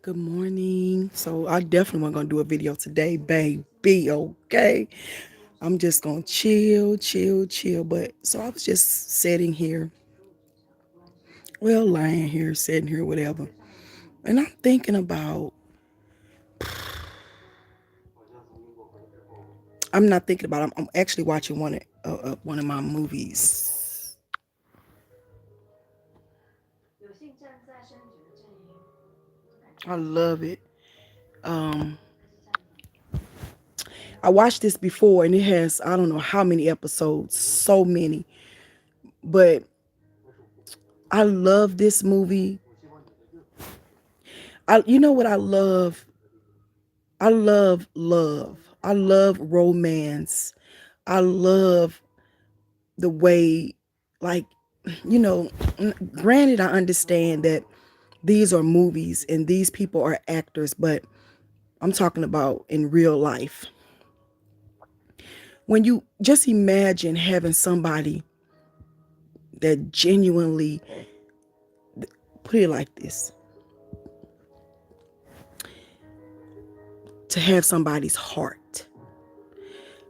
Good morning. So I definitely wasn't gonna do a video today, baby. Okay. I'm just gonna chill. But so I was just sitting here, lying here, sitting here, whatever. And I'm thinking about I'm not thinking about I'm actually watching one of my movies. I love it. Um I watched this before and it has I don't know how many episodes, so many. But I love this movie. You know what I love? I love love. I love romance. I love the way, like, you know, granted, I understand that these are movies and these people are actors, but I'm talking about in real life. When you just imagine having somebody that genuinely, put it like this, to have somebody's heart,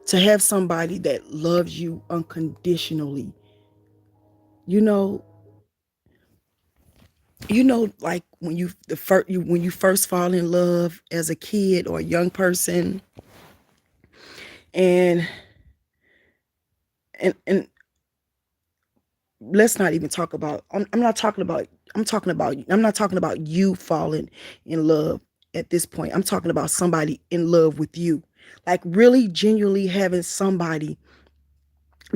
to have somebody that loves you unconditionally, you know, like when you first fall in love as a kid or a young person, and and let's not even talk about. I'm not talking about. I'm not talking about you falling in love at this point. I'm talking about somebody in love with you, like really genuinely having somebody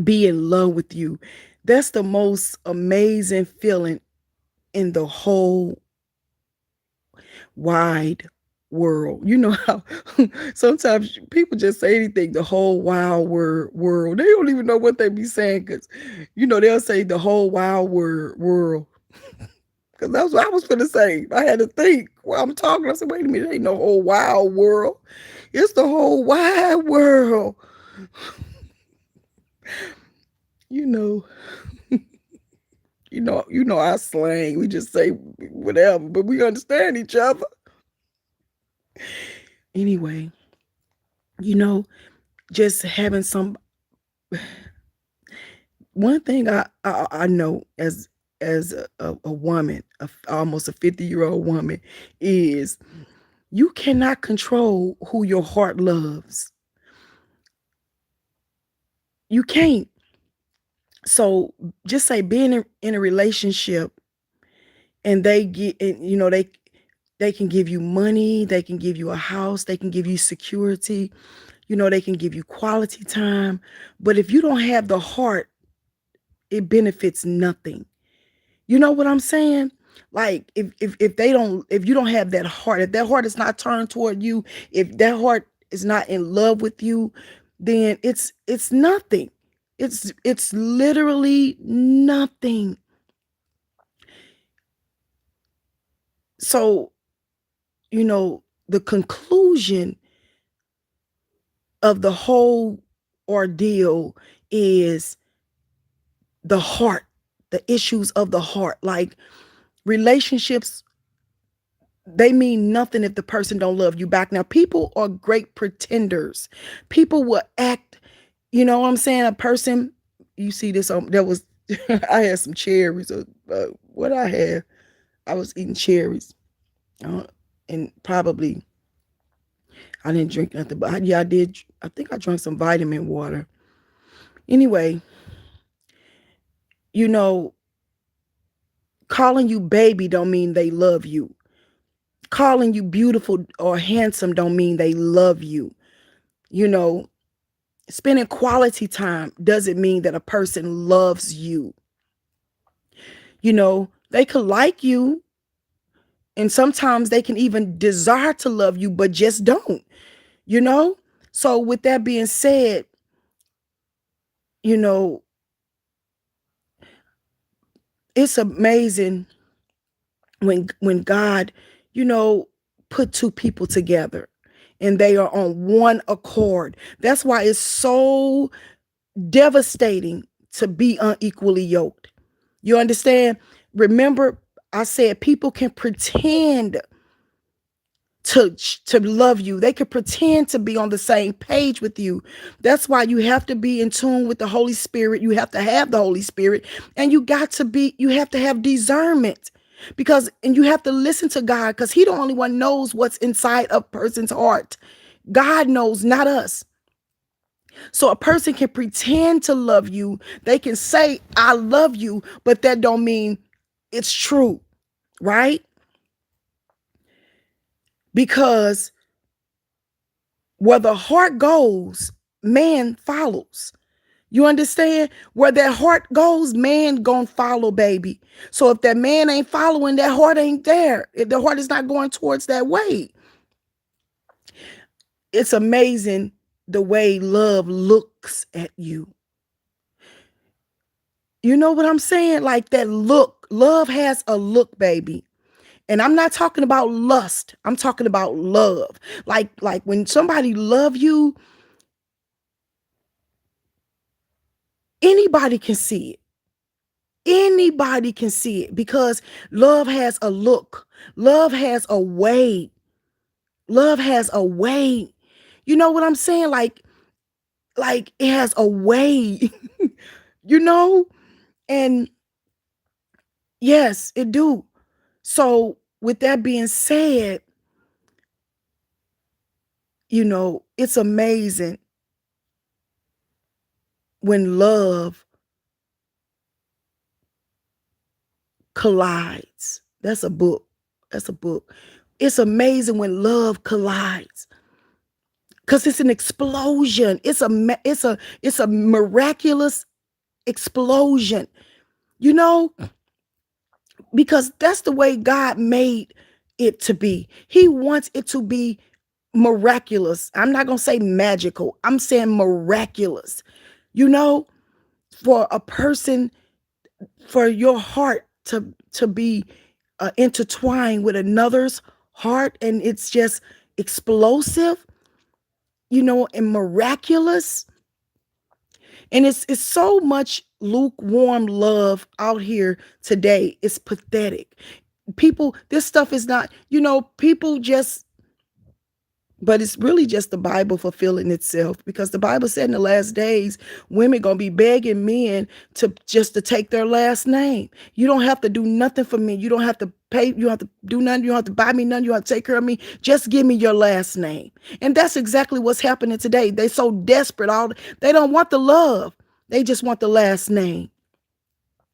be in love with you. That's the most amazing feeling in the whole wide world. You know how sometimes people just say anything, the whole wild world. They don't even know what they be saying because, they'll say the whole wild world. Because that's what I was going to say. I had to think while I'm talking. I said, wait a minute, it ain't no whole wild world. It's the whole wide world. You know, our slang. We just say whatever, but we understand each other. Anyway, you know, just having some one thing I know as a woman, almost a 50-year-old woman, is you cannot control who your heart loves. You can't. So just say being in a relationship and they can give you money, they can give you a house, they can give you security, they can give you quality time. But if you don't have the heart, it benefits nothing. You know what I'm saying? Like if you don't have that heart, if that heart is not turned toward you, if that heart is not in love with you, then it's nothing. It's literally nothing. So, the conclusion of the whole ordeal is the heart, the issues of the heart. Like relationships, they mean nothing if the person don't love you back. Now, people are great pretenders. People will act, you know what I'm saying? A person, you see this on, there was, I had some cherries. What I had, I was eating cherries. And probably, I didn't drink nothing, but yeah, I did. I think I drank some vitamin water. Anyway, you know, calling you baby don't mean they love you. Calling you beautiful or handsome don't mean they love you. You know, spending quality time doesn't mean that a person loves you. They could like you and sometimes they can even desire to love you, but just don't, you know? So with that being said, you know, it's amazing when God, you know, put two people together and they are on one accord. That's why it's so devastating to be unequally yoked. You understand? Remember, I said people can pretend to love you. They could pretend to be on the same page with you. That's why you have to be in tune with the Holy Spirit. You have to have the Holy Spirit, and you have to have discernment, and you have to listen to God, because He the only one knows what's inside a person's heart. God knows, not us. So a person can pretend to love you. They can say, I love you, but that don't mean it's true, right? Because where the heart goes, man follows. You understand? Where that heart goes, man gonna follow, baby. So if that man ain't following, that heart ain't there. If the heart is not going towards that way. It's amazing the way love looks at you. You know what I'm saying? Like that look. Love has a look, baby. And I'm not talking about lust. I'm talking about love. Like when somebody love you, anybody can see it. Anybody can see it, because love has a look. Love has a way. Love has a way. You know what I'm saying? Like it has a way. you know? And yes, it do. So with that being said, it's amazing when love collides. That's a book. That's a book. It's amazing when love collides, because it's an explosion. It's a miraculous explosion. Because that's the way God made it to be. He wants it to be miraculous. I'm not going to say magical. I'm saying miraculous. For a person, for your heart to be intertwined with another's heart, and it's just explosive, and miraculous. And it's so much lukewarm love out here today. It's pathetic. This stuff is not, people just, but it's really just the Bible fulfilling itself, because the Bible said in the last days, women going to be begging men to take their last name. You don't have to do nothing for me. You don't have to pay. You don't have to do nothing. You don't have to buy me nothing. You don't have to take care of me. Just give me your last name. And that's exactly what's happening today. They so desperate. They don't want the love. They just want the last name.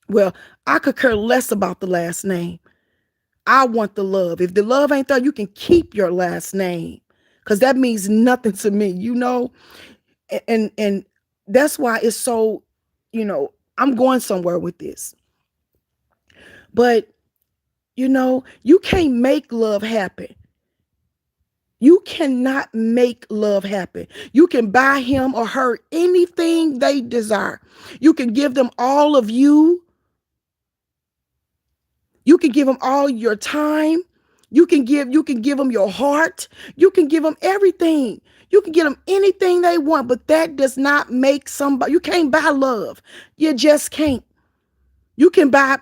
Well, I could care less about the last name. I want the love. If the love ain't there, you can keep your last name, because that means nothing to me, and that's why it's so, I'm going somewhere with this. But, you can't make love happen. You cannot make love happen. You can buy him or her anything they desire. You can give them all of you. You can give them all your time. You can give them your heart. You can give them everything. You can give them anything they want, but that does not make somebody. You can't buy love. You just can't. You can buy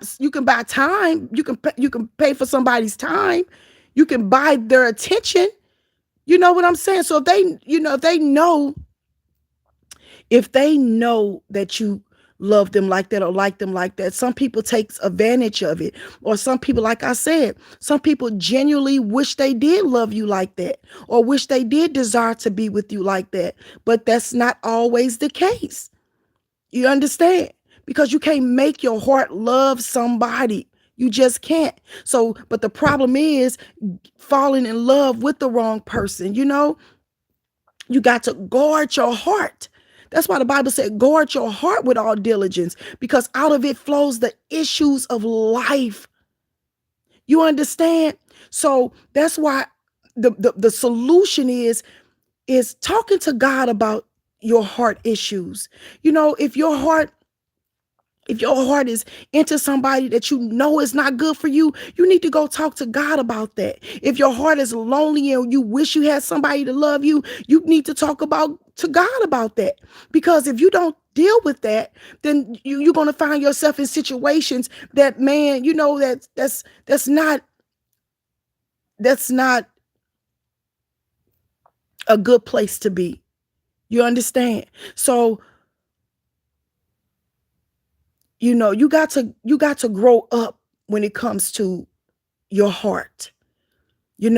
time. You can pay for somebody's time. You can buy their attention. You know what I'm saying? So if they know that you love them like that or like them like that, some people take advantage of it. Or some people, like I said, some people genuinely wish they did love you like that, or wish they did desire to be with you like that. But that's not always the case. You understand? Because you can't make your heart love somebody. You just can't. So, but the problem is falling in love with the wrong person. You got to guard your heart. That's why the Bible said, guard your heart with all diligence, because out of it flows the issues of life. You understand? So that's why the solution is talking to God about your heart issues. If your heart is into somebody that you know is not good for you, you need to go talk to God about that. If your heart is lonely and you wish you had somebody to love you, you need to talk to God about that. Because if you don't deal with that, then you're going to find yourself in situations that, man, that's not a good place to be. You understand? So, you got to grow up when it comes to your heart. You're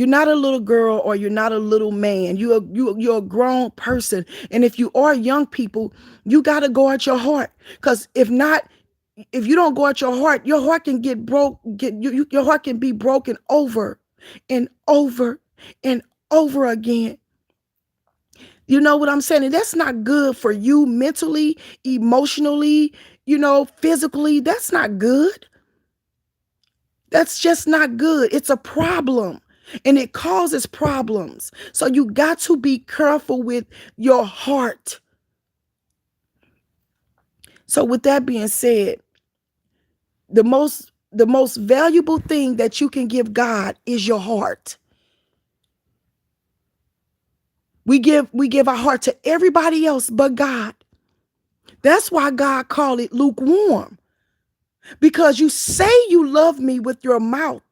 not a little girl or you're not a little man. You're a grown person. And if you are young people, you got to go at your heart. Because if not, if you don't go at your heart can get broke. Your heart can be broken over and over and over again. You know what I'm saying? And that's not good for you mentally, emotionally, physically. That's not good. That's just not good. It's a problem and it causes problems. So you got to be careful with your heart. So with that being said, the most valuable thing that you can give God is your heart. We give our heart to everybody else but God. That's why God called it lukewarm. Because you say you love me with your mouth,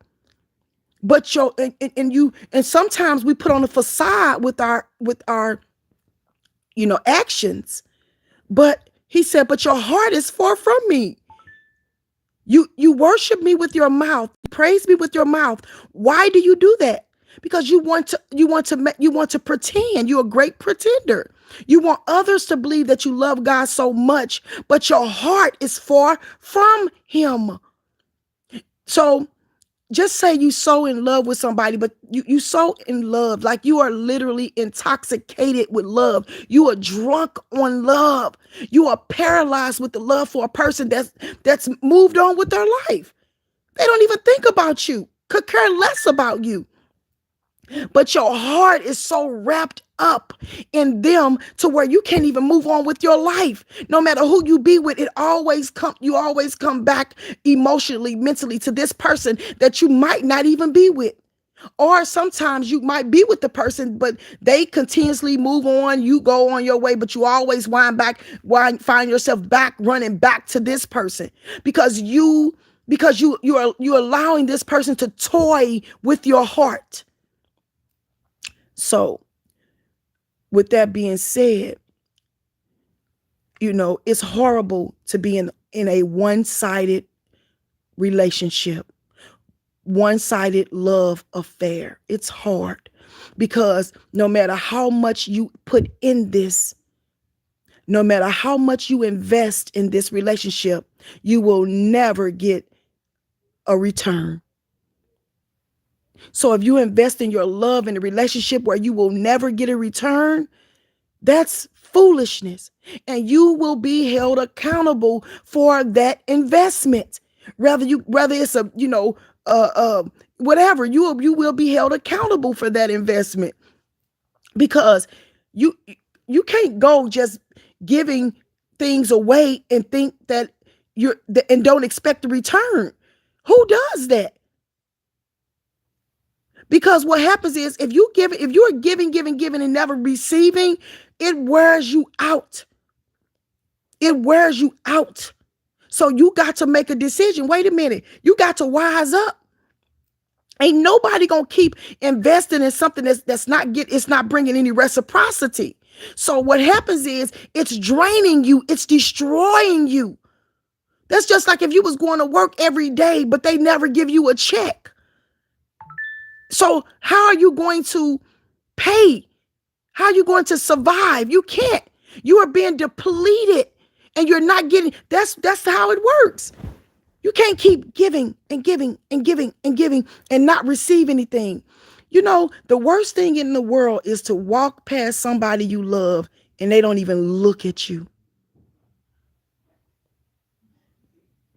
but and sometimes we put on a facade with our actions. But he said, but your heart is far from me. You worship me with your mouth, you praise me with your mouth. Why do you do that? Because you want to pretend. You're a great pretender. You want others to believe that you love God so much, but your heart is far from him. So just say you so in love with somebody, but you so in love, like you are literally intoxicated with love. You are drunk on love. You are paralyzed with the love for a person that's moved on with their life. They don't even think about you, could care less about you. But your heart is so wrapped up in them to where you can't even move on with your life. No matter who you be with, you always come back emotionally, mentally to this person that you might not even be with. Or sometimes you might be with the person, but they continuously move on. You go on your way, but you always find yourself back running back to this person because you're allowing this person to toy with your heart. So with that being said, it's horrible to be in a one-sided relationship, one-sided love affair. It's hard because no matter how much you put in this, no matter how much you invest in this relationship, you will never get a return. So if you invest in your love in a relationship where you will never get a return, that's foolishness. And you will be held accountable for that investment. Whether it's whatever, you will be held accountable for that investment. Because you can't go just giving things away and think that and don't expect a return. Who does that? Because what happens is if you're giving and never receiving, it wears you out. It wears you out. So you got to make a decision. Wait a minute. You got to wise up. Ain't nobody gonna keep investing in something it's not bringing any reciprocity. So what happens is it's draining you. It's destroying you. That's just like if you was going to work every day, but they never give you a check. So how are you going to pay? How are you going to survive? You can't. You are being depleted and you're not getting. That's how it works. You can't keep giving and giving and giving and giving and not receive anything. The worst thing in the world is to walk past somebody you love and they don't even look at you.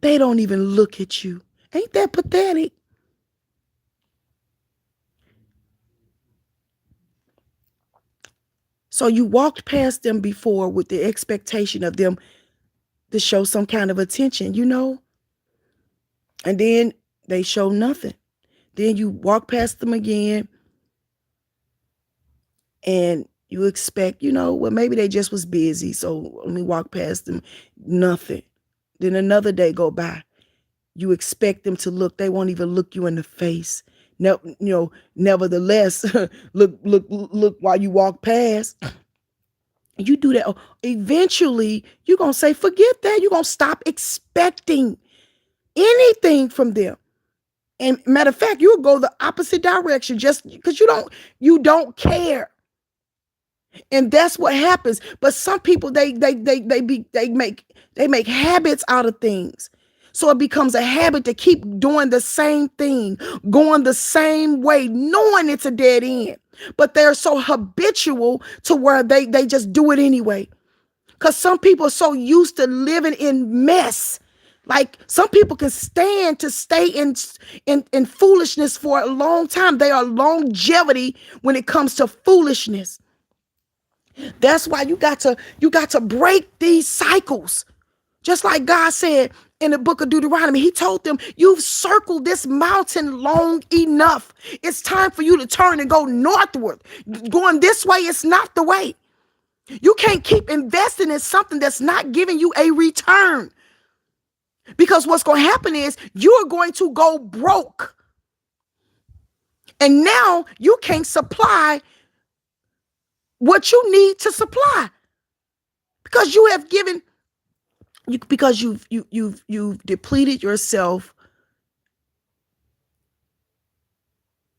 They don't even look at you. Ain't that pathetic? So you walked past them before with the expectation of them to show some kind of attention, and then they show nothing. Then you walk past them again and you expect, well, maybe they just was busy. So let me walk past them. Nothing. Then another day go by. You expect them to look. They won't even look you in the face. Nevertheless, look while you walk past. You do that, eventually you're going to say, forget that. You're going to stop expecting anything from them. And matter of fact, you'll go the opposite direction just because you don't care. And that's what happens. But some people, they make habits out of things. So it becomes a habit to keep doing the same thing, going the same way, knowing it's a dead end. But they're so habitual to where they just do it anyway. Because some people are so used to living in mess. Like some people can stand to stay in foolishness for a long time. They are longevity when it comes to foolishness. That's why you got to break these cycles. Just like God said in the book of Deuteronomy, he told them, you've circled this mountain long enough. It's time for you to turn and go northward. Going this way is not the way. You can't keep investing in something that's not giving you a return. Because what's going to happen is you're going to go broke. And now you can't supply what you need to supply. Because you have given, because you've depleted yourself.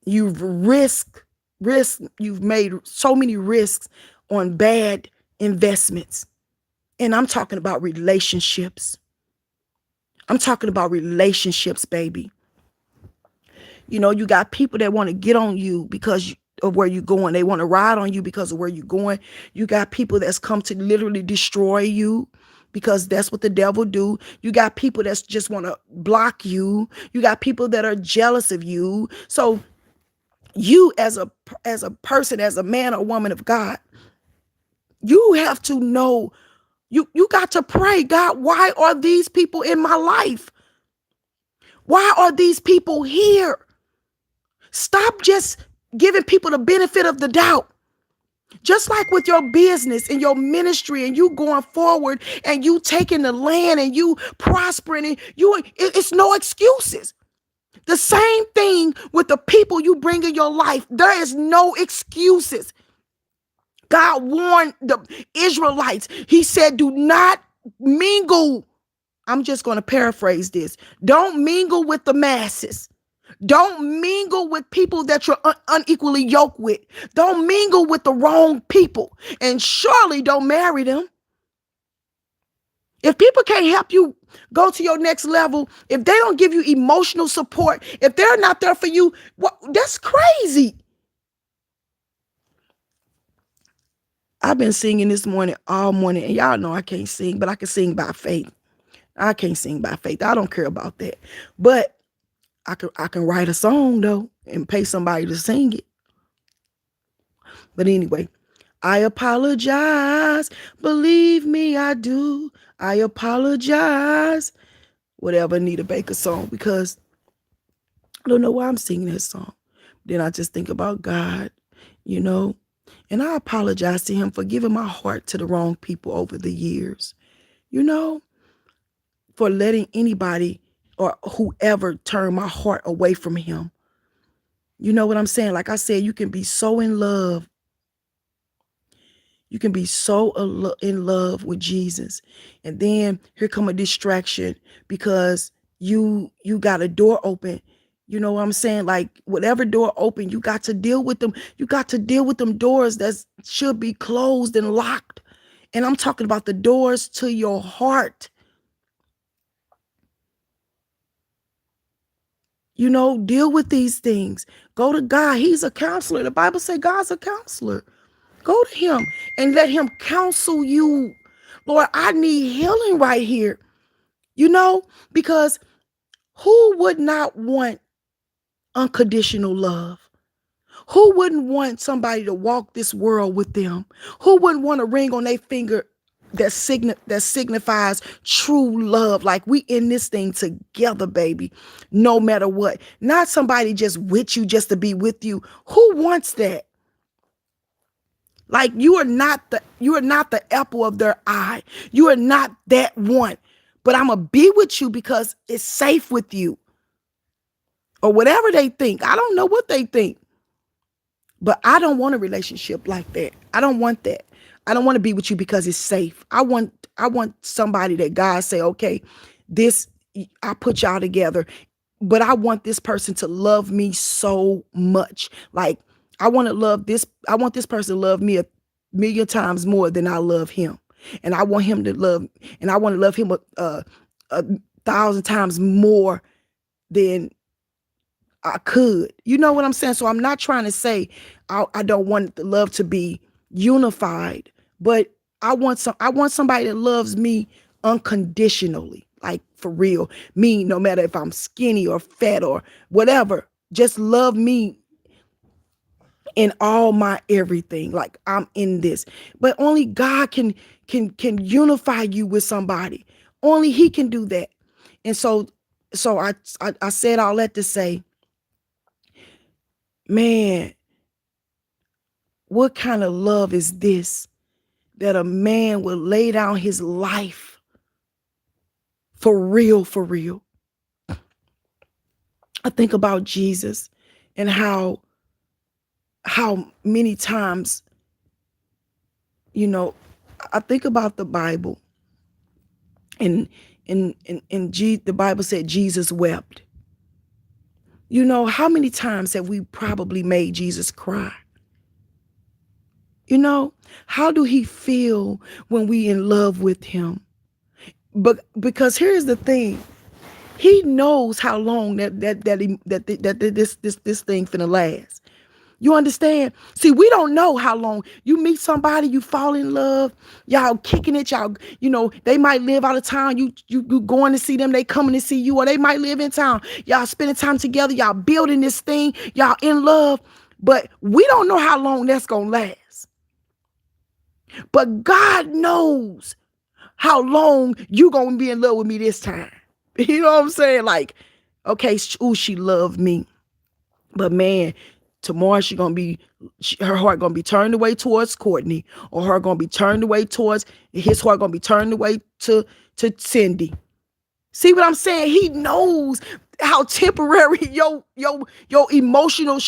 You've you've made so many risks on bad investments. And I'm talking about relationships. I'm talking about relationships, baby. You got people that want to get on you because of where you're going. They want to ride on you because of where you're going. You got people that's come to literally destroy you because that's what the devil do. You got people that just want to block you. You got people that are jealous of you. So you as a person, as a man or woman of God, you have to know, you got to pray, God, why are these people in my life? Why are these people here? Stop just giving people the benefit of the doubt. Just like with your business and your ministry and you going forward and you taking the land and you prospering and it's no excuses. The same thing with the people you bring in your life. There is no excuses. God warned the Israelites. He said, do not mingle. I'm just going to paraphrase this. Don't mingle with the masses. Don't mingle with people that you're unequally yoked with. Don't mingle with the wrong people. And surely don't marry them. If people can't help you go to your next level, if they don't give you emotional support, if they're not there for you, that's crazy. I've been singing this morning all morning, and y'all know I can't sing, but I can sing by faith. I can't sing by faith. I don't care about that. But I can write a song though and pay somebody to sing it. But anyway, I apologize. Believe me, I do. I apologize. Whatever, Anita Baker song, because I don't know why I'm singing that song. Then I just think about God, and I apologize to him for giving my heart to the wrong people over the years, for letting anybody or whoever turn my heart away from him. You know what I'm saying? Like I said, you can be so in love. You can be so in love with Jesus. And then here come a distraction because you got a door open. You know what I'm saying? Like whatever door open, you got to deal with them. You got to deal with them doors that should be closed and locked. And I'm talking about the doors to your heart. Deal with these things. Go to God. He's a counselor. The Bible says God's a counselor. Go to him and let him counsel you. Lord, I need healing right here. Because who would not want unconditional love? Who wouldn't want somebody to walk this world with them? Who wouldn't want a ring on their finger that signifies true love? Like we in this thing together, baby, no matter what. Not somebody just with you just to be with you. Who wants that? Like you are not the apple of their eye. You are not that one. But I'm gonna be with you because it's safe with you. or whatever they think. I don't know what they think. But I don't want a relationship like that. I don't want that. I don't want to be with you because it's safe. I want somebody that God say, okay, this, I put y'all together, but I want this person to love me so much. Like, I want this person to love me a million times more than I love him. And I want him to love, and I want to love him a thousand times more than I could. You know what I'm saying? So I'm not trying to say I don't want the love to be unified, but I want somebody that loves me unconditionally, like for real. Me, no matter if I'm skinny or fat or whatever, just love me in all my everything. Like, I'm in this. But only God can unify you with somebody. Only he can do that. And so I said all that to say, man, what kind of love is this, that a man will lay down his life for real, for real? I think about Jesus and how many times, you know, I think about the Bible, and the Bible said Jesus wept. You know, how many times have we probably made Jesus cry? You know, how do he feel when we in love with him? But because here's the thing, he knows how long this thing finna last. You understand? See, we don't know how long. You meet somebody, you fall in love, y'all kicking it, y'all, they might live out of town. You going to see them, they coming to see you, or they might live in town. Y'all spending time together, y'all building this thing, y'all in love. But we don't know how long that's gonna last. But God knows how long you gonna be in love with me this time. You know what I'm saying? Like, okay, she loved me, but man, tomorrow her heart gonna be turned away towards Courtney, or her gonna be turned away towards his heart gonna be turned away to Cindy. See what I'm saying? He knows how temporary your emotional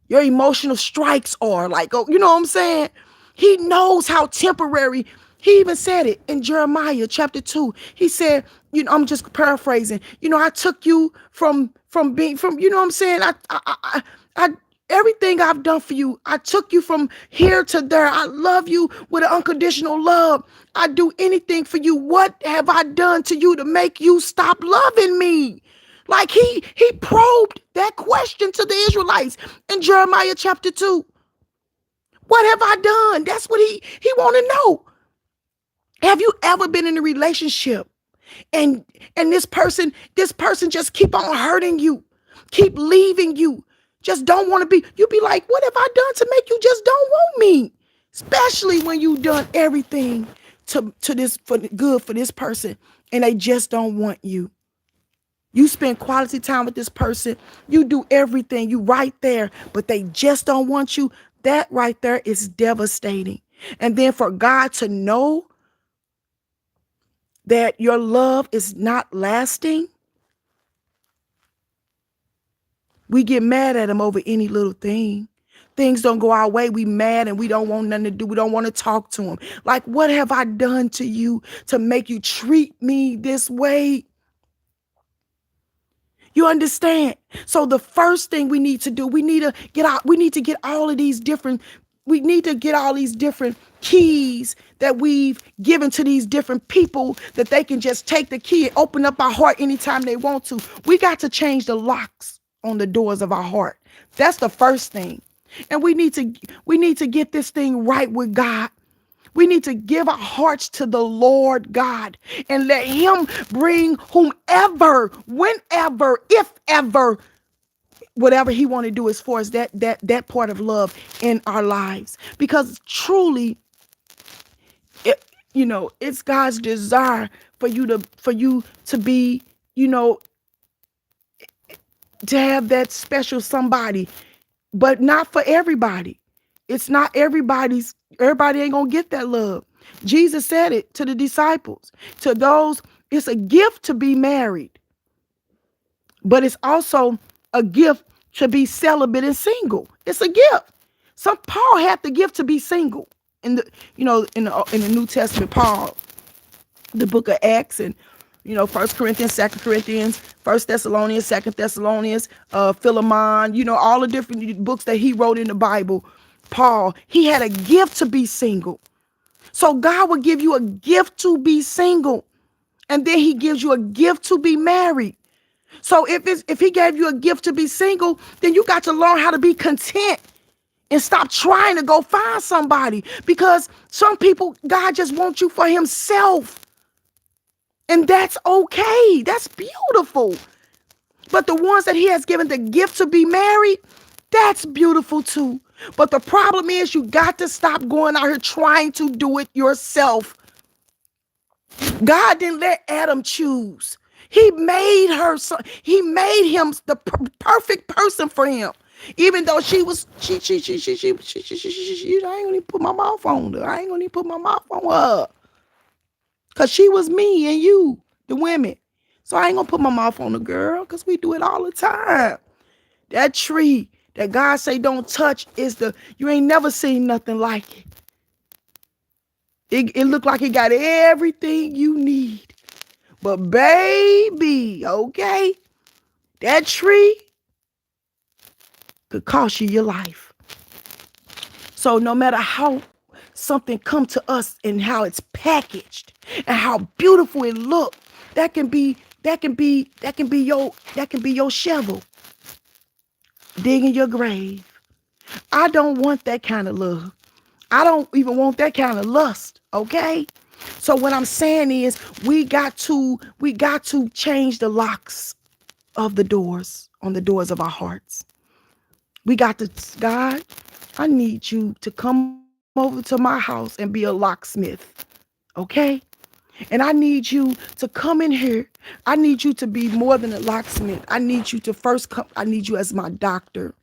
your emotional strikes are. Like, oh, you know what I'm saying? He knows how temporary. He even said it in Jeremiah chapter 2. He said, I'm just paraphrasing. I took you from being, you know what I'm saying? I everything I've done for you, I took you from here to there. I love you with an unconditional love. I do anything for you. What have I done to you to make you stop loving me? Like, he probed that question to the Israelites in Jeremiah chapter 2. What have I done? That's what he want to know. Have you ever been in a relationship and this person just keep on hurting you, keep leaving you, just don't want to be? You be like, what have I done to make you just don't want me? Especially when you done everything to this for good for this person and they just don't want you. You spend quality time with this person. You do everything. You right there, but they just don't want you. That right there is devastating. And then for God to know that your love is not lasting, we get mad at him over any little thing. Things don't go our way. We mad and we don't want nothing to do. We don't want to talk to him. Like, what have I done to you to make you treat me this way? You understand? So the first thing we need to do, we need to get all these different keys that we've given to these different people, that they can just take the key and open up our heart anytime they want to. We got to change the locks on the doors of our heart. That's the first thing. And we need to get this thing right with God. We need to give our hearts to the Lord God and let him bring whomever, whenever, if ever, whatever he want to do as far as that part of love in our lives. Because truly, it's God's desire for you to be, to have that special somebody, but not for everybody. It's not everybody ain't gonna get that love. Jesus said it to the disciples. To those, It's a gift to be married, but it's also a gift to be celibate and single. It's a gift. Some Paul had the gift to be single. In the in the New Testament, Paul, the book of Acts, and First Corinthians, Second Corinthians, First Thessalonians, Second Thessalonians, Philemon, all the different books that he wrote in the Bible. Paul, he had a gift to be single. So God will give you a gift to be single, and then he gives you a gift to be married. So if he gave you a gift to be single, then you got to learn how to be content and stop trying to go find somebody, because some people, God just wants you for himself. And that's okay. That's beautiful. But the ones that he has given the gift to be married, that's beautiful too. But the problem is, you got to stop going out here trying to do it yourself. God didn't let Adam choose. He made her, he made him the perfect person for him. Even though she was, I ain't gonna even put my mouth on her. I ain't gonna even put my mouth on her. Because she was me and you, the women. So I ain't gonna put my mouth on the girl, because we do it all the time. That tree that God say don't touch is you ain't never seen nothing like it. It looked like it got everything you need. But baby, okay, that tree could cost you your life. So no matter how something come to us and how it's packaged and how beautiful it look, that can be your shovel digging your grave. I don't want that kind of love. I don't even want that kind of lust, okay? So what I'm saying is, we got to change the locks of the doors, on the doors of our hearts. We got to, God, I need you to come over to my house and be a locksmith, okay? And I need you to come in here. I need you to be more than a locksmith. I need you to first come. I need you as my doctor.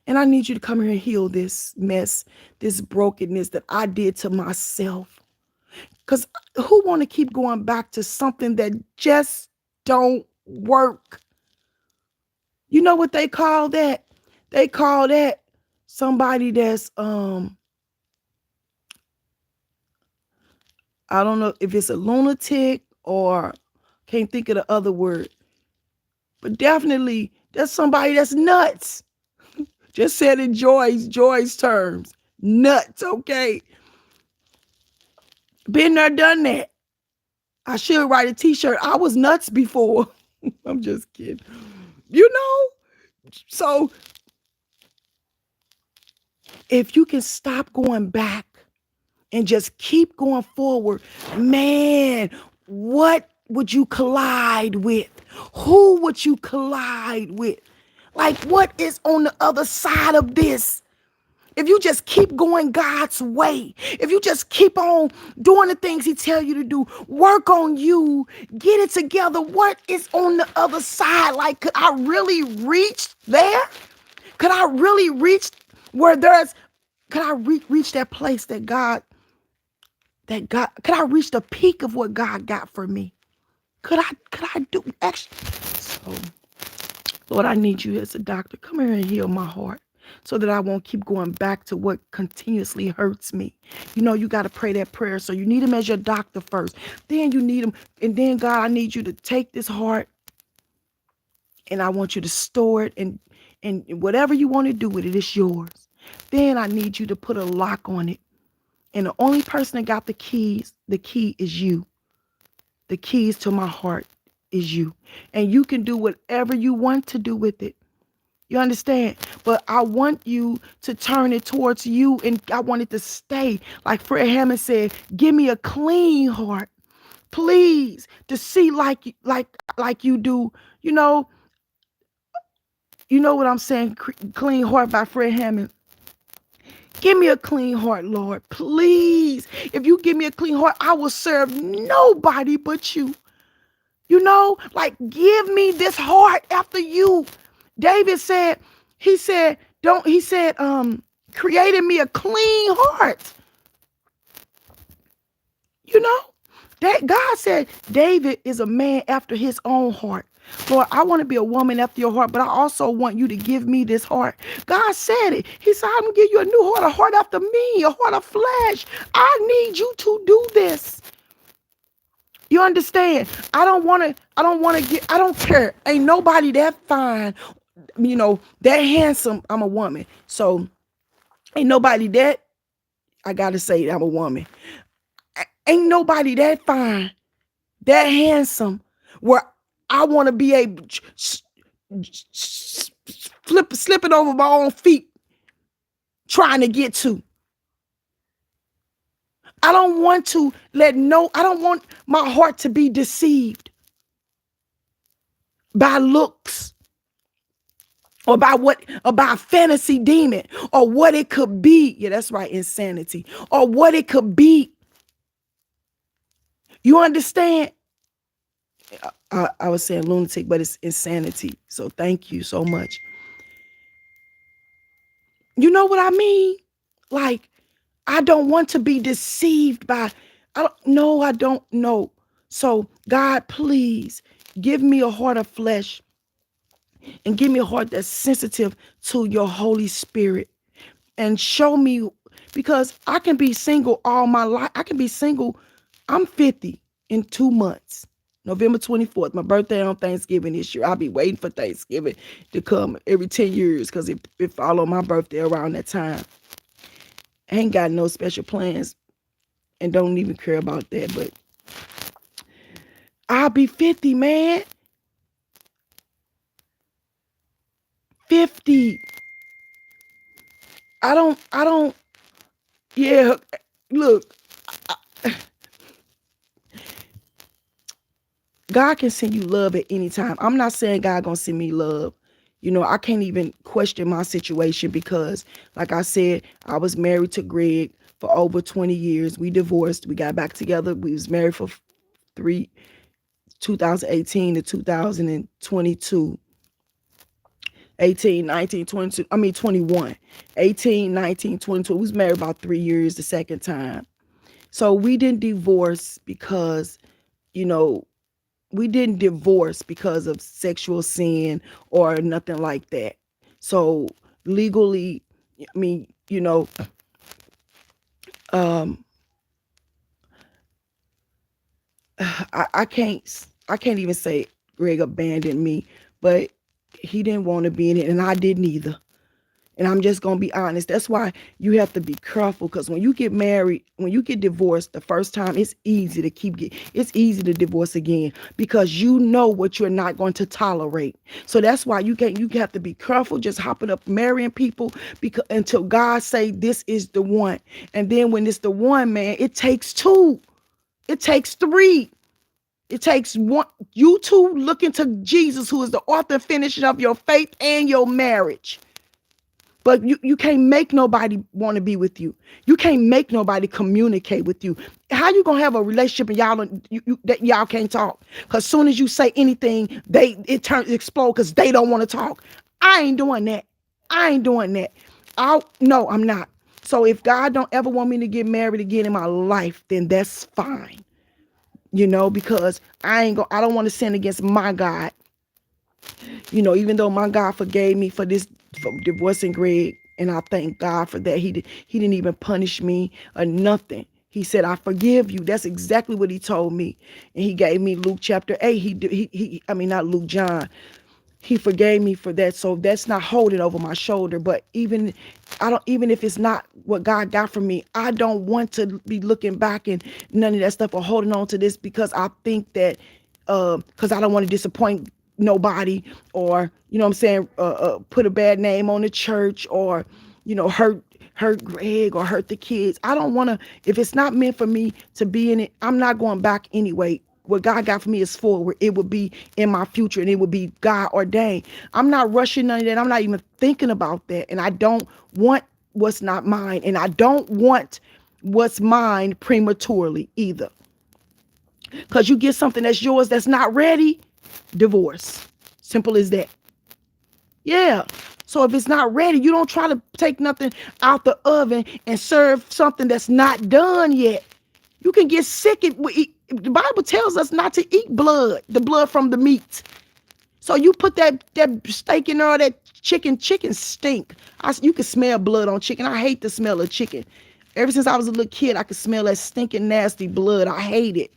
And I need you to come here and heal this mess, this brokenness that I did to myself. Because who want to keep going back to something that just don't work? You know what they call that? They call that somebody that's, I don't know if it's a lunatic, or can't think of the other word. But definitely, that's somebody that's nuts. Just said in Joy's terms. Nuts, okay? Been there, done that. I should write a t-shirt. I was nuts before. I'm just kidding. So if you can stop going back and just keep going forward, man, what would you collide with? Who would you collide with? Like, what is on the other side of this? If you just keep going God's way, if you just keep on doing the things he tell you to do, work on you, get it together, what is on the other side? Like, could I really reach there? Could I really reach where could I reach that place could I reach the peak of what God got for me? Could I do actually? So, Lord, I need you as a doctor. Come here and heal my heart, so that I won't keep going back to what continuously hurts me. You got to pray that prayer. So you need him as your doctor first. Then you need him. And then, God, I need you to take this heart, and I want you to store it, and whatever you want to do with it, it's yours. Then I need you to put a lock on it. And the only person that got the key is you. The keys to my heart is you. And you can do whatever you want to do with it. You understand? But I want you to turn it towards you, and I want it to stay. Like Fred Hammond said, give me a clean heart, please, to see like you do. You know what I'm saying? Clean Heart by Fred Hammond. Give me a clean heart, Lord, please. If you give me a clean heart, I will serve nobody but you. Like, give me this heart after you. David said, created me a clean heart. That God said David is a man after his own heart. Lord, I want to be a woman after your heart, but I also want you to give me this heart. God said it. He said, I'm going to give you a new heart, a heart after me, a heart of flesh. I need you to do this. You understand? I don't care. Ain't nobody that fine, that handsome. I'm a woman. So ain't nobody that, I got to say I'm a woman. Ain't nobody that fine, that handsome, where I want to be able slipping over my own feet trying to get to. I don't want my heart to be deceived by looks or by fantasy demon or what it could be. Yeah, that's right, insanity. Or what it could be. You understand? I was saying lunatic, but it's insanity. So thank you so much. You know what I mean? Like, I don't want to be deceived by, I don't know. So God, please give me a heart of flesh and give me a heart that's sensitive to your Holy Spirit, and show me, because I can be single all my life. I can be single. I'm 50 in 2 months. November 24th, my birthday on Thanksgiving this year. I'll be waiting for Thanksgiving to come every 10 years because it follow my birthday around that time. I ain't got no special plans and don't even care about that, but I'll be 50, man. 50. I don't, yeah, look, God can send you love at any time. I'm not saying God gonna send me love. I can't even question my situation because, like I said, I was married to Greg for over 20 years. We divorced. We got back together. We was married for 2018 to 2022. 18, 19, 22. 21. 18, 19, 22. We was married about 3 years the second time. So we didn't divorce because, we didn't divorce because of sexual sin or nothing like that. So legally, um, I can't even say Greg abandoned me, but he didn't want to be in it, and I didn't either. And I'm just going to be honest. That's why you have to be careful, because when you get married, when you get divorced the first time, it's easy to divorce again, because you know what you're not going to tolerate. So that's why you have to be careful just hopping up marrying people, because until God say this is the one. And then when it's the one, man, it takes two. It takes three. It takes one. You two look into Jesus, who is the author and finisher of your faith and your marriage. But you can't make nobody want to be with you. You can't make nobody communicate with you. How you gonna have a relationship and y'all can't talk? Because soon as you say anything, it explode because they don't want to talk. I ain't doing that. No, I'm not. So if God don't ever want me to get married again in my life, then that's fine. Because I don't want to sin against my God. Even though my God forgave me for divorcing Greg, and I thank God for that. He didn't even punish me or nothing. He said, I forgive you. That's exactly what he told me. And he gave me Luke chapter 8. Not Luke, John. He forgave me for that. So that's not holding over my shoulder. But even if it's not what God got for me, I don't want to be looking back and none of that stuff or holding on to this, because I think that because I don't want to disappoint nobody, or put a bad name on the church, or hurt Greg or hurt the kids. I don't want to. If it's not meant for me to be in it, I'm not going back anyway. What God got for me is forward. It would be in my future, and it would be God ordained. I'm not rushing none of that. I'm not even thinking about that. And I don't want what's not mine, and I don't want what's mine prematurely either. Because you get something that's yours that's not ready, divorce. Simple as that. Yeah. So if it's not ready, you don't try to take nothing out the oven and serve something that's not done yet. You can get sick The Bible tells us not to eat blood, the blood from the meat. So you put that steak in there, or that chicken stink. You can smell blood on chicken. I hate the smell of chicken. Ever since I was a little kid, I could smell that stinking, nasty blood. I hate it.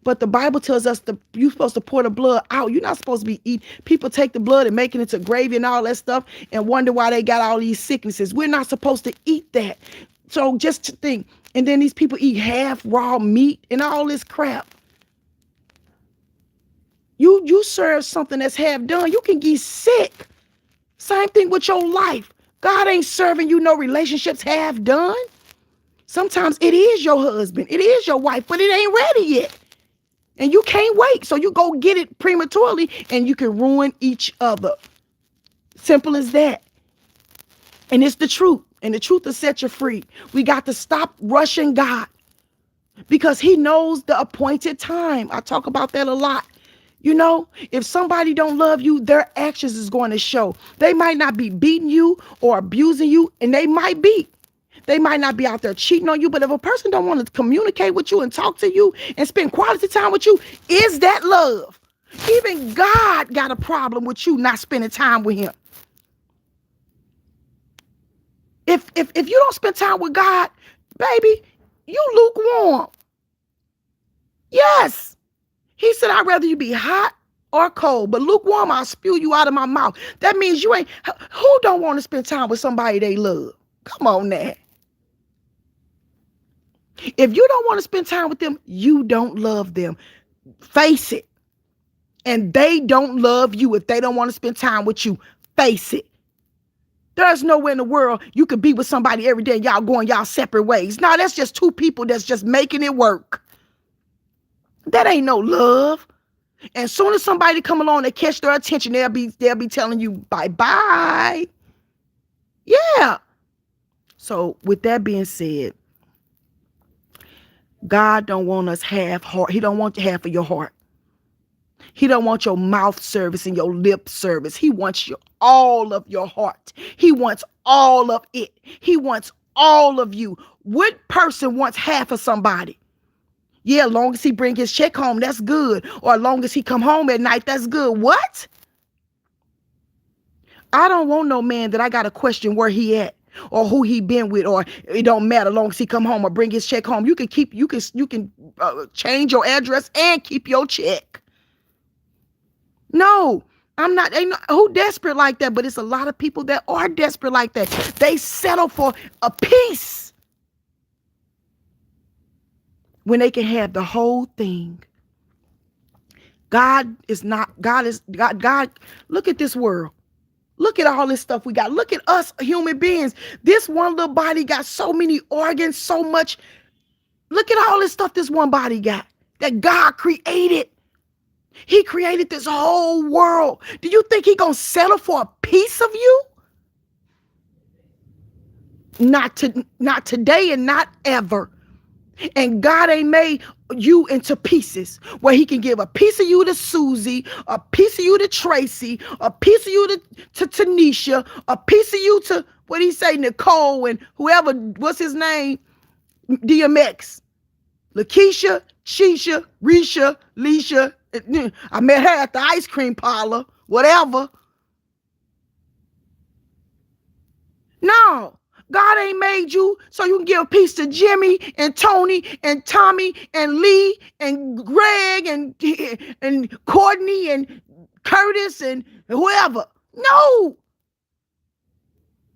But the Bible tells us you're supposed to pour the blood out. You're not supposed to be eating. People take the blood and make it into gravy and all that stuff and wonder why they got all these sicknesses. We're not supposed to eat that. So just to think. And then these people eat half raw meat and all this crap. You serve something that's half done, you can get sick. Same thing with your life. God ain't serving you no relationships half done. Sometimes it is your husband, it is your wife, but it ain't ready yet. And you can't wait. So you go get it prematurely and you can ruin each other. Simple as that. And it's the truth. And the truth will set you free. We got to stop rushing God because he knows the appointed time. I talk about that a lot. You know, if somebody don't love you, their actions is going to show. They might not be beating you or abusing you, and they might be. They might not be out there cheating on you, but if a person don't want to communicate with you and talk to you and spend quality time with you, is that love? Even God got a problem with you not spending time with him. If you don't spend time with God, baby, you lukewarm. Yes. He said, I'd rather you be hot or cold, but lukewarm, I'll spew you out of my mouth. That means you ain't, who don't want to spend time with somebody they love? Come on now. If you don't want to spend time with them, you don't love them. Face it. And they don't love you if they don't want to spend time with you. Face it. There's nowhere in the world you could be with somebody every day and y'all going y'all separate ways. No, that's just two people that's just making it work. That ain't no love. And soon as somebody come along and catch their attention, they'll be telling you bye-bye. Yeah. So with that being said, God don't want us half heart. He don't want half of your heart. He don't want your mouth service and your lip service. He wants all of your heart. He wants all of it. He wants all of you. What person wants half of somebody? Yeah, as long as he bring his check home, that's good. Or as long as he come home at night, that's good. What? I don't want no man that I got to question where he at or who he been with, or it don't matter as long as he come home or bring his check home. You can change your address and keep your check. No, I'm not. Ain't no, who desperate like that? But it's a lot of people that are desperate like that. They settle for a piece when they can have the whole thing. God, look at this world. Look at all this stuff we got. Look at us human beings. This one little body got so many organs, so much. Look at all this stuff this one body got that God created. He created this whole world. Do you think he gonna settle for a piece of you? Not today and not ever. And God ain't made you into pieces where he can give a piece of you to Susie, a piece of you to Tracy, a piece of you to Tanisha, a piece of you to, what he say, Nicole and whoever, what's his name? DMX. Lakeisha, Shisha, Risha, Leisha. I met her at the ice cream parlor, whatever. No. God ain't made you so you can give a piece to Jimmy and Tony and Tommy and Lee and Greg and Courtney and Curtis and whoever. No.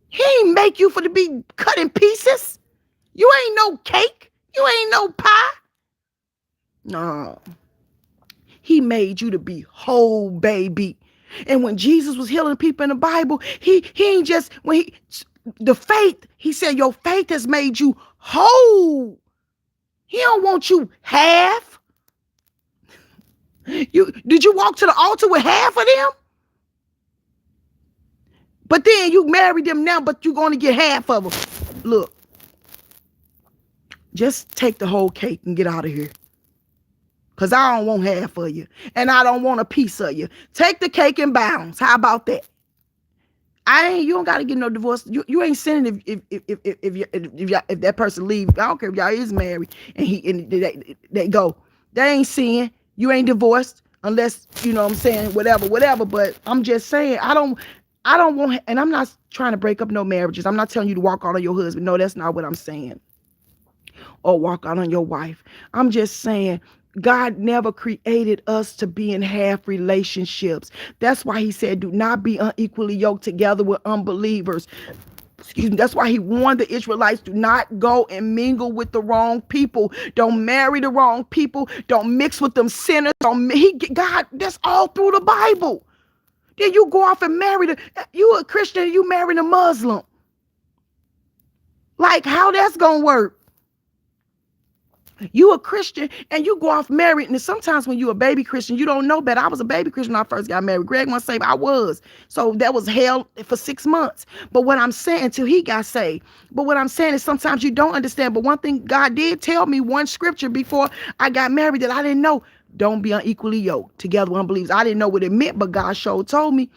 He ain't make you for to be cut in pieces. You ain't no cake. You ain't no pie. No. He made you to be whole, baby. And when Jesus was healing people in the Bible, he ain't just, the faith, he said, your faith has made you whole. He don't want you half. Did you walk to the altar with half of them? But then you married them now, but you're going to get half of them. Look, just take the whole cake and get out of here. Because I don't want half of you. And I don't want a piece of you. Take the cake and bounce. How about that? You don't gotta get no divorce. You ain't sinning if that person leave. I don't care if y'all is married and they go. They ain't sin. You ain't divorced unless, you know what I'm saying, whatever. But I'm just saying, I don't want, and I'm not trying to break up no marriages. I'm not telling you to walk out on your husband. No, that's not what I'm saying. Or walk out on your wife. I'm just saying, God never created us to be in half relationships. That's why he said, do not be unequally yoked together with unbelievers. Excuse me. That's why he warned the Israelites, do not go and mingle with the wrong people. Don't marry the wrong people. Don't mix with them sinners. God, that's all through the Bible. Then you go off and you a Christian, you marry a Muslim. Like, how that's gonna work? You a Christian and you go off married, and sometimes when you a baby Christian, you don't know better. I was a baby Christian when I first got married. Greg wants to say I was. So that was hell for 6 months. But what I'm saying, until he got saved. But what I'm saying is sometimes you don't understand. But one thing God did tell me, one scripture before I got married that I didn't know. Don't be unequally yoked together with unbelievers. I didn't know what it meant, but God sure told me,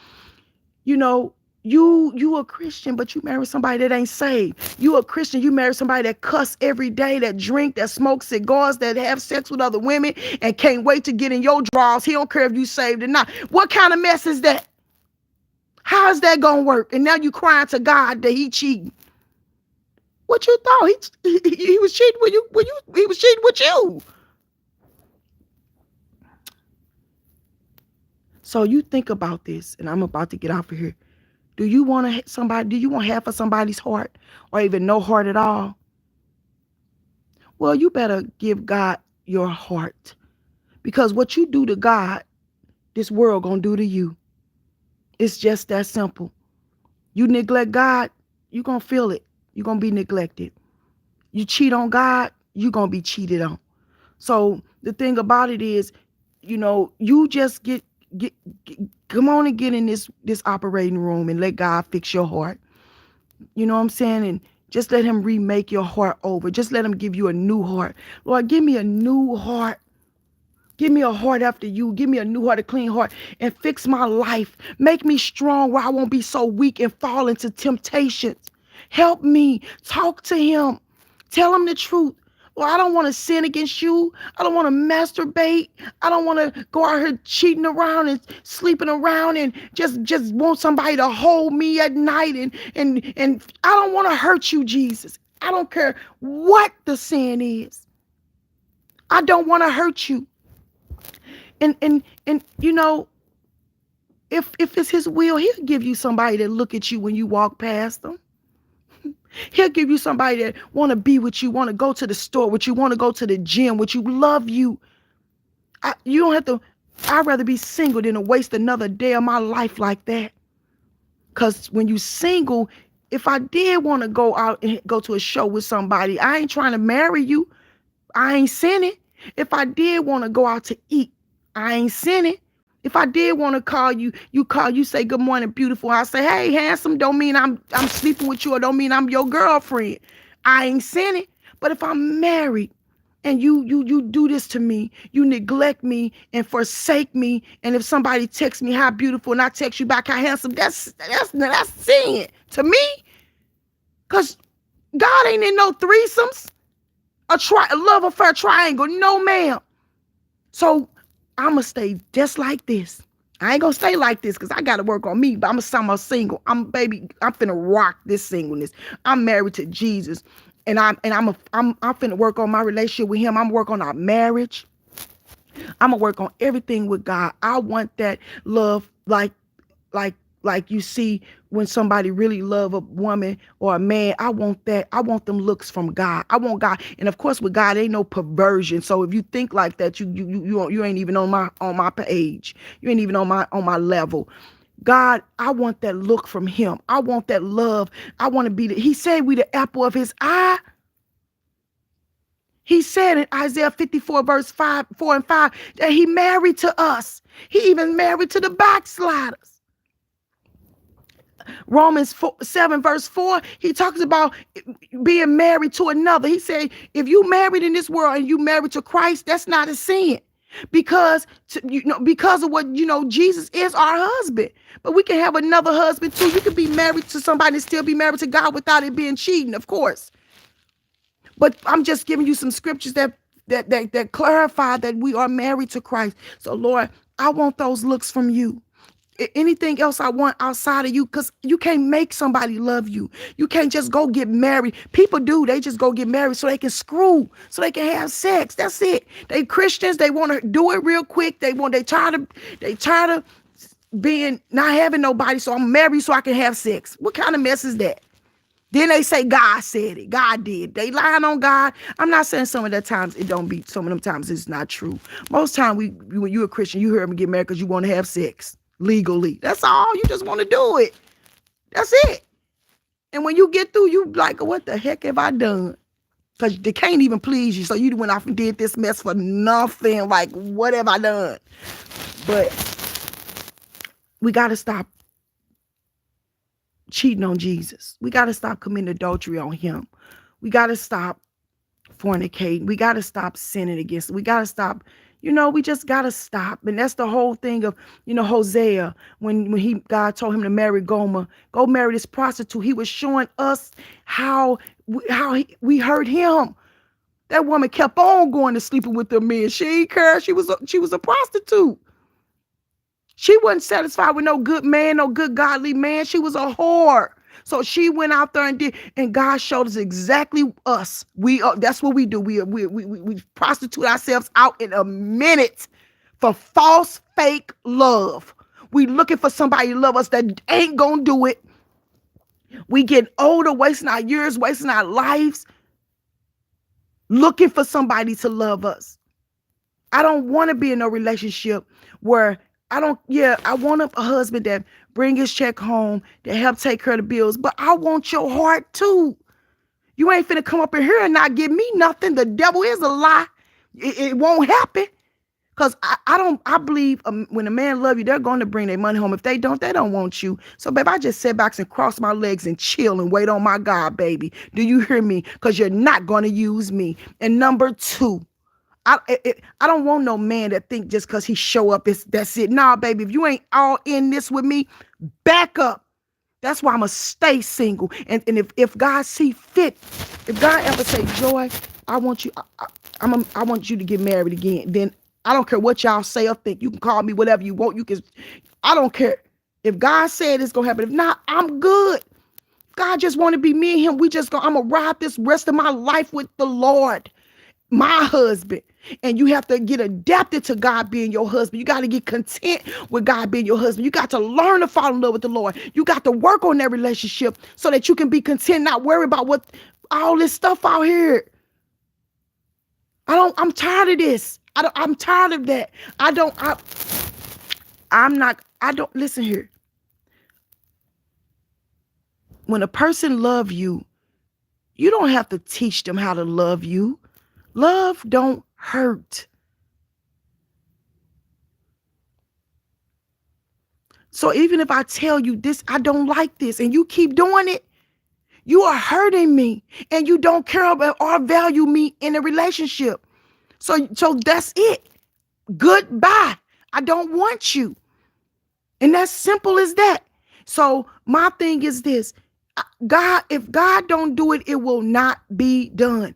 you know, you a Christian, but you marry somebody that ain't saved. You a Christian, you marry somebody that cuss every day, that drink, that smoke cigars, that have sex with other women, and can't wait to get in your drawers. He don't care if you saved or not. What kind of mess is that? How is that gonna work? And now you crying to God that he cheating. What you thought? He was cheating when he was cheating with you. So you think about this, and I'm about to get off of here. Do you want half of somebody's heart, or even no heart at all? Well, you better give God your heart, because what you do to God, this world gonna do to you. It's just that simple. You neglect God, you gonna feel it. You're gonna be neglected. You cheat on God, you gonna be cheated on. So the thing about it is, you just come on and get in this operating room and let God fix your heart. You know what I'm saying? And just let him remake your heart over. Just let him give you a new heart. Lord, give me a new heart. Give me a heart after you. Give me a new heart, a clean heart, and fix my life. Make me strong where I won't be so weak and fall into temptations. Help me. Talk to him. Tell him the truth. Well, I don't want to sin against you. I don't want to masturbate. I don't want to go out here cheating around and sleeping around and just want somebody to hold me at night. And I don't want to hurt you, Jesus. I don't care what the sin is. I don't want to hurt you. And if it's his will, he'll give you somebody that look at you when you walk past them. He'll give you somebody that want to be with you, want to go to the store with you, want to go to the gym with you, love you. You don't have to. I'd rather be single than to waste another day of my life like that. Because when you single, if I did want to go out and go to a show with somebody, I ain't trying to marry you. I ain't sinning. If I did want to go out to eat, I ain't sinning. If I did want to call you, you say good morning, beautiful. I say, hey, handsome, don't mean I'm sleeping with you, or don't mean I'm your girlfriend. I ain't sinning. But if I'm married and you do this to me, you neglect me and forsake me, and if somebody texts me how beautiful and I text you back how handsome, that's sin to me. Cause God ain't in no threesomes, a love affair triangle, no ma'am. So I'ma stay just like this. I ain't gonna stay like this because I gotta work on me, but I'm single. I'm finna rock this singleness. I'm married to Jesus, and I'm finna work on my relationship with him. I'm work on our marriage. I'm gonna work on everything with God. I want that love like you see when somebody really love a woman or a man. I want that. I want them looks from God. I want God. And of course with God ain't no perversion. So if you think like that, you ain't even on my page. You ain't even on my level. God, I want that look from him. I want that love. I want to be he said we the apple of his eye. He said in Isaiah 54 verse 4 and 5 that he married to us. He even married to the backsliders. Romans 7 verse 4, he talks about being married to another. He said, if you married in this world and you married to Christ, that's not a sin. Because of what, Jesus is our husband. But we can have another husband too. You can be married to somebody and still be married to God without it being cheating, of course. But I'm just giving you some scriptures that that clarify that we are married to Christ. So Lord, I want those looks from you. Anything else I want outside of you, because you can't make somebody love you. You can't just go get married. People do. They just go get married so they can screw, so they can have sex. That's it. They Christians. They want to do it real quick. They tired of being not having nobody. So I'm married so I can have sex. What kind of mess is that? Then they say God said it. God did. They lying on God. I'm not saying some of the times it don't be. Some of them times it's not true. Most time when you're a Christian, you hear them get married because you want to have sex legally. That's all. You just want to do it. That's it. And when you get through, you like, what the heck have I done? Because they can't even please you. So you went off and did this mess for nothing. Like, what have I done? But we got to stop cheating on Jesus. We got to stop committing adultery on him. We got to stop fornicating. We got to stop sinning against him. We got to stop, we just got to stop. And that's the whole thing of, Hosea, when God told him to marry Gomer, go marry this prostitute. He was showing us how we hurt him. That woman kept on going to sleeping with the men. She didn't care. She was a prostitute. She wasn't satisfied with no good man, no good godly man. She was a whore. So she went out there and did, and God showed us exactly us. That's what we do. We prostitute ourselves out in a minute for false, fake love. We looking for somebody to love us that ain't gonna do it. We get older, wasting our years, wasting our lives, looking for somebody to love us. I don't want to be in a relationship where I want a husband that bring his check home, that help take care of the bills, but I want your heart too. You ain't finna come up in here and not give me nothing. The devil is a lie. It won't happen. Because I believe when a man love you, they're going to bring their money home. If they don't want you. So, babe, I just sit back and cross my legs and chill and wait on my God, baby. Do you hear me? Because you're not going to use me. And number 2, I don't want no man that think just because he show up, that's it. Nah, baby, if you ain't all in this with me, back up. That's why I'm going to stay single. And if God see fit, if God ever say, Joy, I want you, I want you to get married again, then I don't care what y'all say or think. You can call me whatever you want. I don't care. If God said it's going to happen, if not, I'm good. God just want to be me and him. I'm going to ride this rest of my life with the Lord, my husband. And you have to get adapted to God being your husband. You got to get content with God being your husband. You got to learn to fall in love with the Lord. You got to work on that relationship so that you can be content, not worry about what all this stuff out here. I'm tired of this. I'm tired of that. Listen here. When a person love you, you don't have to teach them how to love you. Love don't hurt. So even if I tell you this, I don't like this, and you keep doing it, you are hurting me, and you don't care about or value me in a relationship. So that's it. Goodbye. I don't want you. And that's simple as that. So my thing is this. If God don't do it, it will not be done.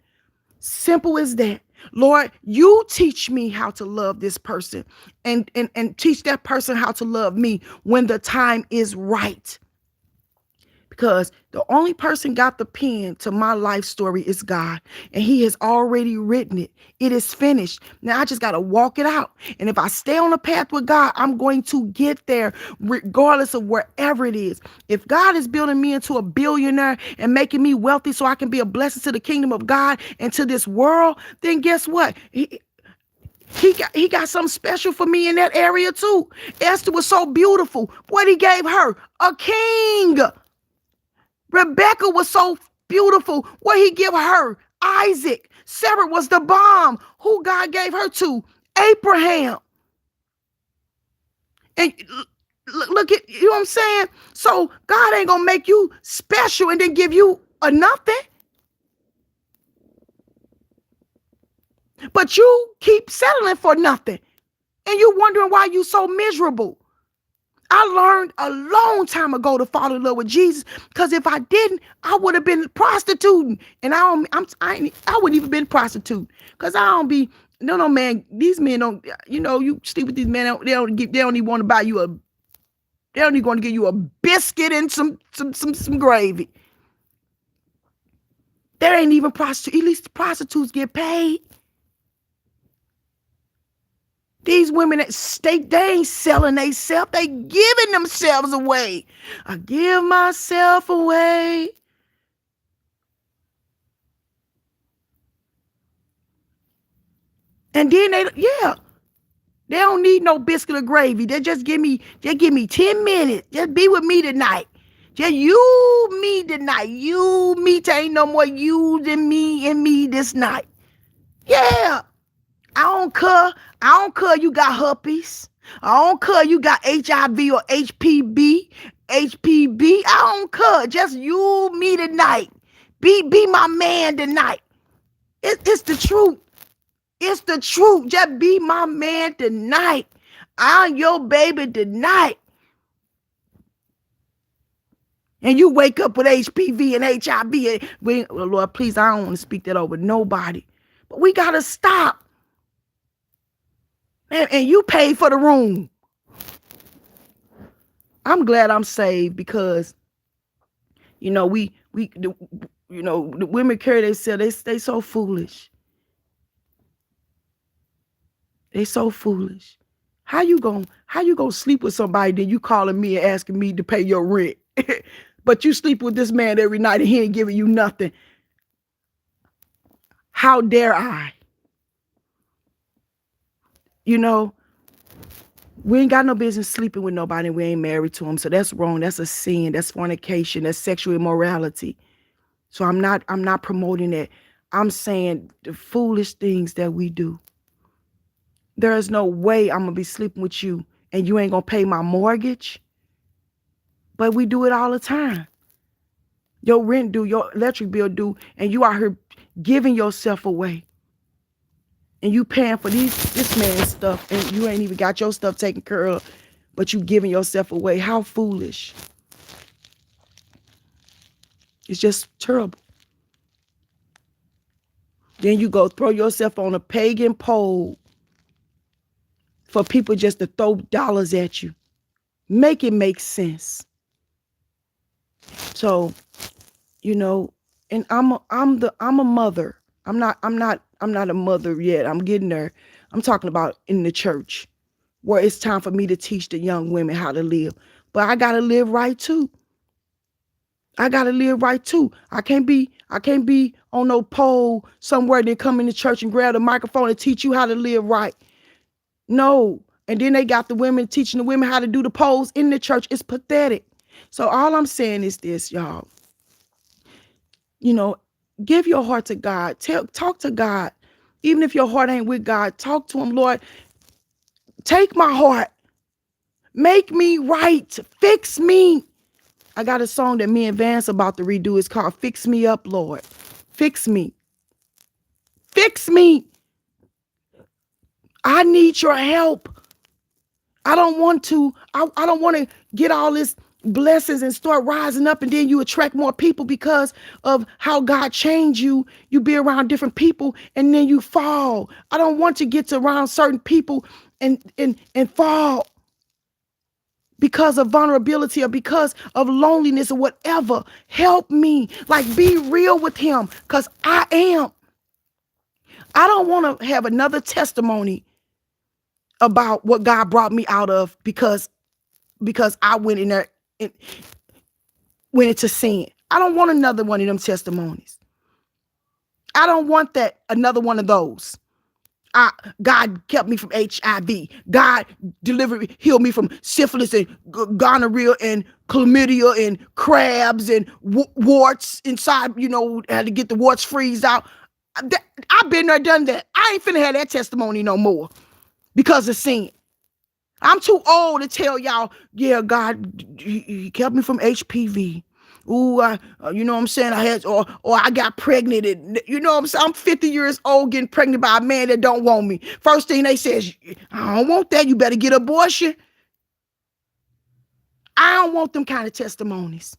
Simple as that. Lord, you teach me how to love this person and teach that person how to love me when the time is right. Because the only person got the pen to my life story is God. And he has already written it. It is finished. Now I just got to walk it out. And if I stay on the path with God, I'm going to get there regardless of wherever it is. If God is building me into a billionaire and making me wealthy so I can be a blessing to the kingdom of God and to this world, then guess what? He got something special for me in that area too. Esther was so beautiful. What he gave her? A king. Rebecca was so beautiful. What he give her? Isaac. Sarah was the bomb. Who God gave her to? Abraham. And look at, you know what I'm saying? So God ain't gonna make you special and then give you a nothing. But you keep settling for nothing. And you wondering why you so miserable. I learned a long time ago to fall in love with Jesus, because if I didn't, I would have been prostituting. And I wouldn't even been prostitute, because I don't be, no, man, these men don't, you sleep with these men, they don't even want to buy you they don't even want to give you a biscuit and some gravy. There ain't even prostitute. At least prostitutes get paid. These women they ain't selling themselves. They giving themselves away. I give myself away. And then they don't need no biscuit or gravy. They just give me 10 minutes. Just be with me tonight. Just you, me tonight. You, me, ain't no more you than me and me this night. Yeah. I don't care you got herpes. I don't care you got HIV or HPV. I don't care. Just you, me tonight. Be my man tonight. It's the truth. It's the truth. Just be my man tonight. I'm your baby tonight. And you wake up with HPV and HIV. Lord, please, I don't want to speak that over nobody. But we got to stop. And you pay for the room. I'm glad I'm saved, because, the women carry themselves. They so foolish. They so foolish. How you gonna sleep with somebody, then you calling me and asking me to pay your rent? But you sleep with this man every night and he ain't giving you nothing. How dare I? We ain't got no business sleeping with nobody and we ain't married to them. So that's wrong. That's a sin. That's fornication. That's sexual immorality. So I'm not promoting that. I'm saying the foolish things that we do. There is no way I'm going to be sleeping with you and you ain't going to pay my mortgage. But we do it all the time. Your rent due, your electric bill due, and you out here giving yourself away. And you paying for this man's stuff, and you ain't even got your stuff taken care of, but you giving yourself away. How foolish. It's just terrible. Then you go throw yourself on a pagan pole for people just to throw dollars at you. Make it make sense. So, and I'm a mother. I'm not a mother yet. I'm getting there. I'm talking about in the church, where it's time for me to teach the young women how to live. But I gotta live right too. I can't be on no pole somewhere, then come in the church and grab the microphone and teach you how to live right. No. And then they got the women teaching the women how to do the poles in the church. It's pathetic. So all I'm saying is this, y'all. Give your heart to God. Talk to God. Even if your heart ain't with God, talk to him. Lord, take my heart. Make me right. Fix me. I got a song that me and Vance about to redo. It's called Fix Me Up, Lord. Fix me. Fix me. I need your help. I don't want to get all this blessings and start rising up, and then you attract more people because of how God changed you. You be around different people and then you fall. I don't want to get to around certain people and fall because of vulnerability or because of loneliness or whatever. Help me. Like, be real with him, because I am. I don't want to have another testimony about what God brought me out of because I went in there and went into sin. I don't want another one of them testimonies. I don't want another one of those. God kept me from HIV. God healed me from syphilis and gonorrhea and chlamydia and crabs and warts inside. Had to get the warts freezed out. I've been there, done that. I ain't finna have that testimony no more because of sin. I'm too old to tell y'all, yeah, God, he kept me from HPV. Ooh, you know what I'm saying? I had, or I got pregnant. And, you know what I'm saying? I'm 50 years old getting pregnant by a man that don't want me. First thing they say is, I don't want that. You better get an abortion. I don't want them kind of testimonies.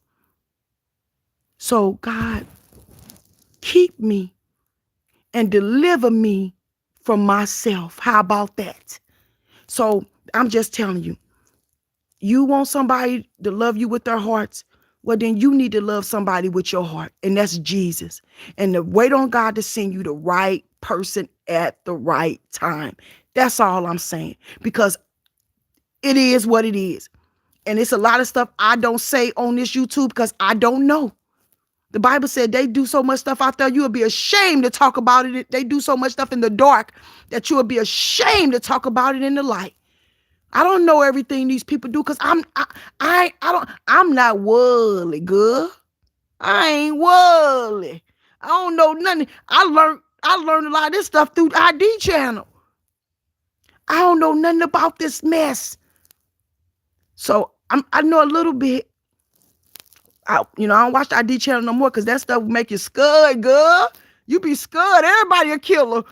So God, keep me and deliver me from myself. How about that? So I'm just telling you, you want somebody to love you with their hearts? Well, then you need to love somebody with your heart, and that's Jesus. And to wait on God to send you the right person at the right time. That's all I'm saying, because it is what it is. And it's a lot of stuff I don't say on this YouTube because I don't know. The Bible said they do so much stuff out there, you would be ashamed to talk about it. They do so much stuff in the dark that you would be ashamed to talk about it in the light. I don't know everything these people do because I'm not worldly, girl. I ain't worldly. I don't know nothing. I learned a lot of this stuff through the ID channel. I don't know nothing about this mess. So I know a little bit. I don't watch the ID channel no more because that stuff make you scared, girl. You be scared. Everybody a killer.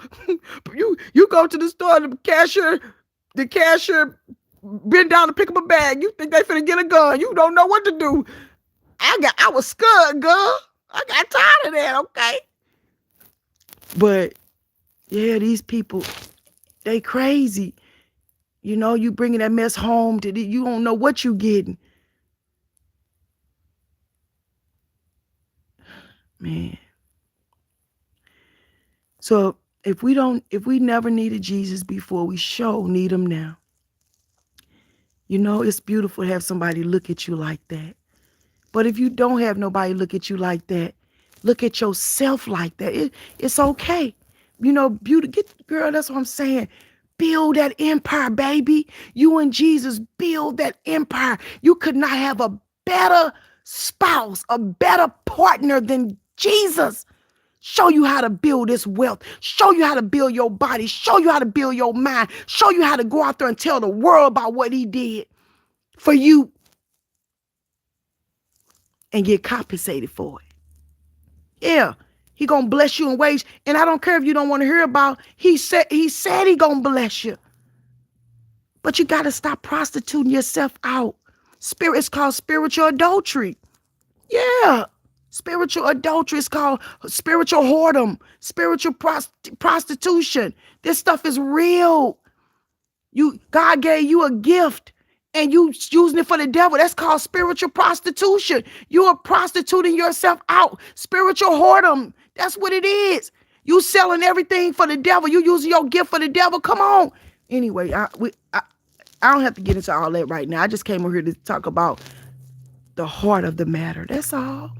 you go to the store, the cashier bend down to pick up a bag. You think they finna get a gun. You don't know what to do. I was scared, girl. I got tired of that, okay? But yeah, these people, they crazy. You bringing that mess home you don't know what you getting. Man. So if we never needed Jesus before, we sure need him now. It's beautiful to have somebody look at you like that. But if you don't have nobody look at you like that, look at yourself like that. It's okay. Beauty, girl, that's what I'm saying. Build that empire, baby. You and Jesus build that empire. You could not have a better spouse, a better partner than Jesus. Show you how to build this wealth. Show you how to build your body. Show you how to build your mind. Show you how to go out there and tell the world about what he did for you and get compensated for it. Yeah, he gonna bless you in ways, and I don't care if you don't want to hear about. He said he gonna bless you, but you gotta stop prostituting yourself out. It's called spiritual adultery. Yeah, spiritual adultery is called spiritual whoredom, spiritual prostitution. This stuff is real. God gave you a gift and you using it for the devil. That's called spiritual prostitution. You are prostituting yourself out. Spiritual whoredom. That's what it is. You selling everything for the devil. You using your gift for the devil. Come on. Anyway, I don't have to get into all that right now. I just came over here to talk about the heart of the matter. That's all.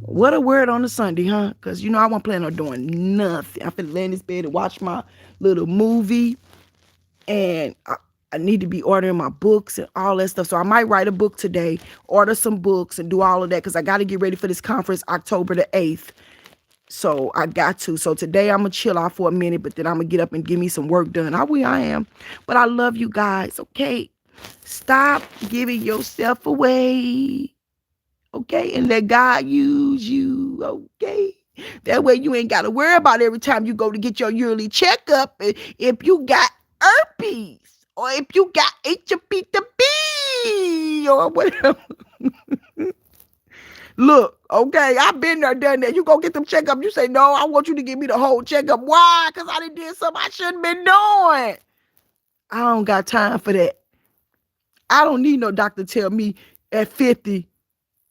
What a word on a Sunday, huh? Because, I wasn't planning on doing nothing. I'm finna lay in this bed and watch my little movie. And I need to be ordering my books and all that stuff. So I might write a book today, order some books and do all of that because I got to get ready for this conference October the 8th. So I got to. So today I'm going to chill out for a minute, but then I'm going to get up and give me some work done. I am. But I love you guys, okay? Stop giving yourself away. Okay, and let God use you, okay? That way you ain't got to worry about every time you go to get your yearly checkup if you got herpes or if you got HPV or whatever. Look, okay, I've been there, done that. You go get them checkup. You say, no, I want you to give me the whole checkup. Why? Because I did something I shouldn't been doing. I don't got time for that. I don't need no doctor tell me at 50,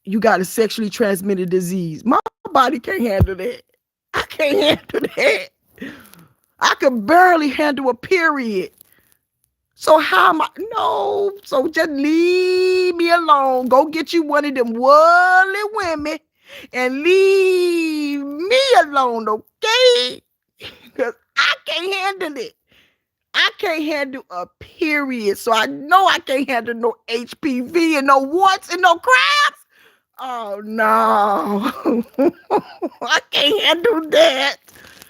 you got a sexually transmitted disease. My body can't handle that. I can't handle that. I can barely handle a period. So how am I? No. So just leave me alone. Go get you one of them worldly women and leave me alone, okay? Because I can't handle it. I can't handle a period. So I know I can't handle no HPV and no warts and no crabs. Oh, no. I can't handle that.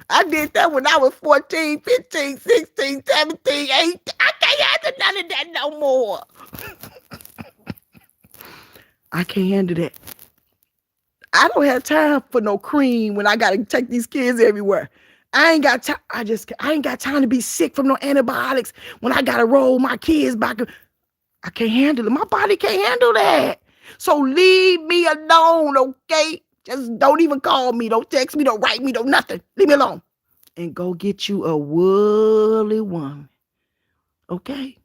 I did that when I was 14, 15, 16, 17, 18. I can't handle none of that no more. I can't handle that. I don't have time for no cream when I got to take these kids everywhere. I ain't got time. I ain't got time to be sick from no antibiotics when I got to roll my kids back. I can't handle it. My body can't handle that. So leave me alone, okay? Just don't even call me. Don't text me. Don't write me. Don't nothing. Leave me alone. And go get you a worldly woman, okay?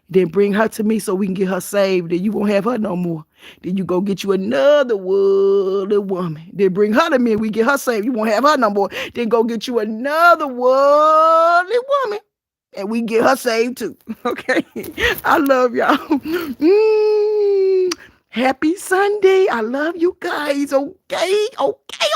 Then bring her to me so we can get her saved. Then you won't have her no more. Then you go get you another worldly woman. Then bring her to me and we get her saved. You won't have her no more. Then go get you another worldly woman and we get her saved too. Okay? I love y'all. Happy Sunday. I love you guys. Okay? Okay.